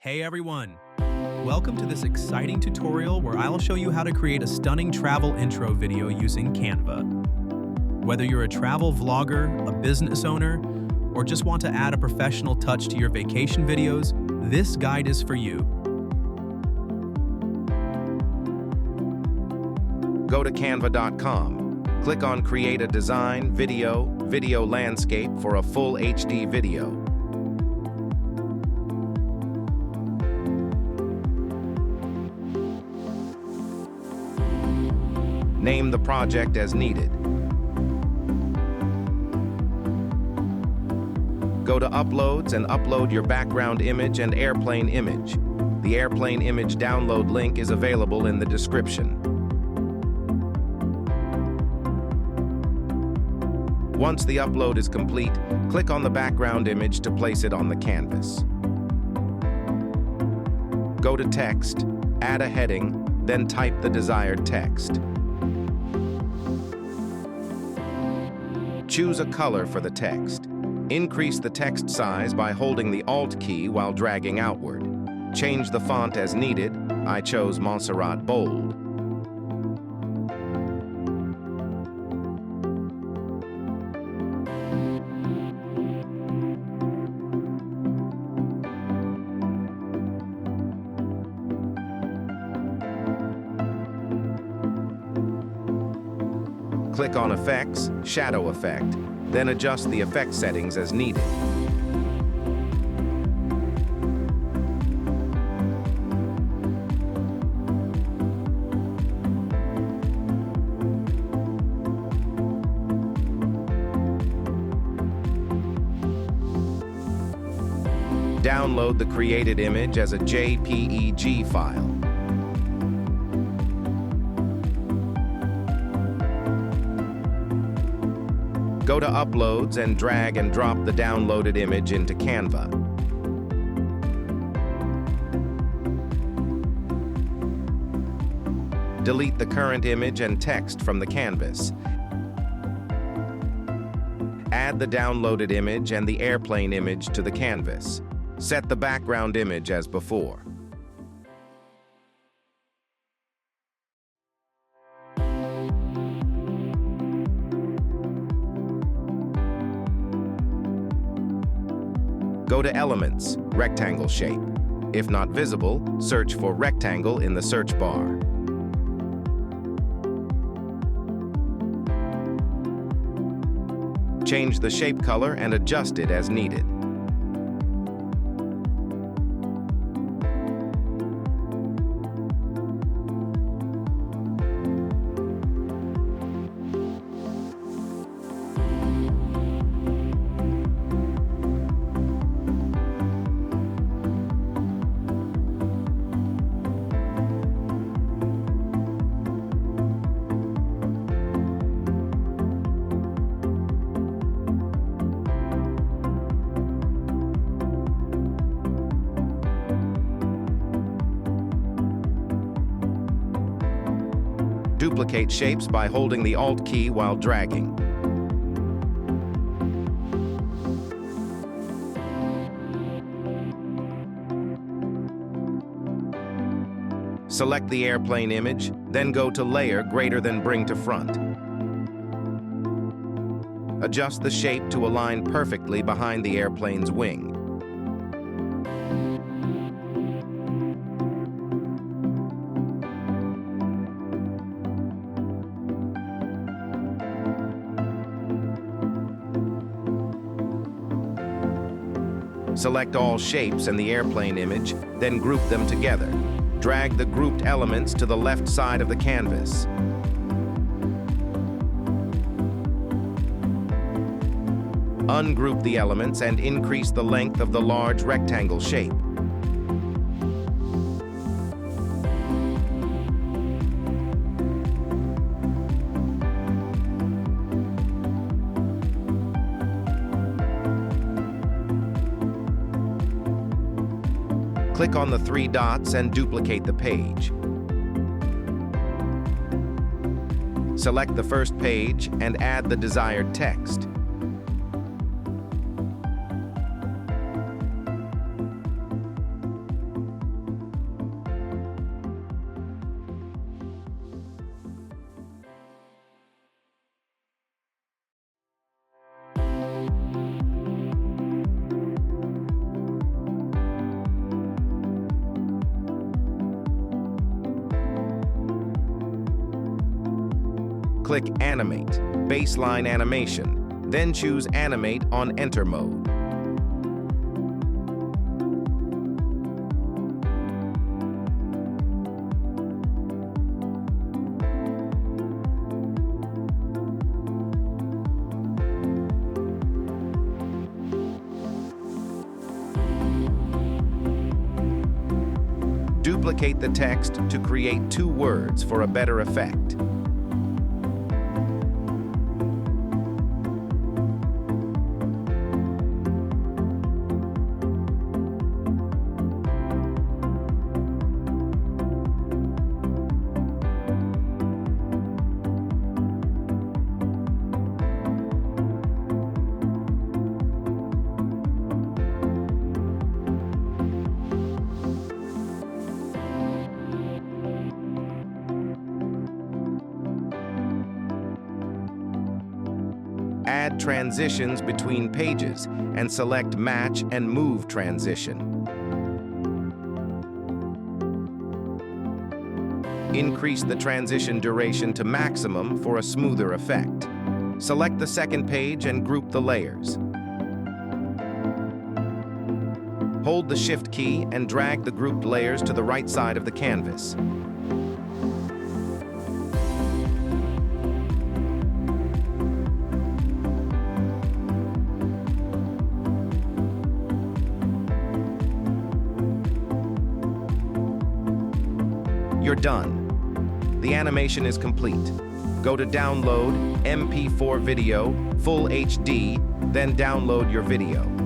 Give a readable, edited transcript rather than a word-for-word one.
Hey everyone! Welcome to this exciting tutorial where I'll show you how to create a stunning travel intro video using Canva. Whether you're a travel vlogger, a business owner, or just want to add a professional touch to your vacation videos, this guide is for you. Go to canva.com. Click on Create a Design, Video Landscape for a full HD video. Name the project as needed. Go to Uploads and upload your background image and airplane image. The airplane image download link is available in the description. Once the upload is complete, click on the background image to place it on the canvas. Go to Text, add a heading, then type the desired text. Choose a color for the text. Increase the text size by holding the Alt key while dragging outward. Change the font as needed. I chose Montserrat Bold. Click on Effects, Shadow Effect, then adjust the effect settings as needed. Download the created image as a JPEG file. Go to Uploads and drag and drop the downloaded image into Canva. Delete the current image and text from the canvas. Add the downloaded image and the airplane image to the canvas. Set the background image as before. Go to Elements, Rectangle Shape. If not visible, search for Rectangle in the search bar. Change the shape color and adjust it as needed. Duplicate shapes by holding the Alt key while dragging. Select the airplane image, then go to Layer greater than Bring to Front. Adjust the shape to align perfectly behind the airplane's wing. Select all shapes and the airplane image, then group them together. Drag the grouped elements to the left side of the canvas. Ungroup the elements and increase the length of the large rectangle shape. Click on the three dots and duplicate the page. Select the first page and add the desired text. Click Animate, Baseline Animation, then choose Animate on Enter mode. Duplicate the text to create 2 words for a better effect. Add transitions between pages and select Match and Move Transition. Increase the transition duration to maximum for a smoother effect. Select the second page and group the layers. Hold the Shift key and drag the grouped layers to the right side of the canvas. You're done. The animation is complete. Go to Download MP4 Video, Full HD, then download your video.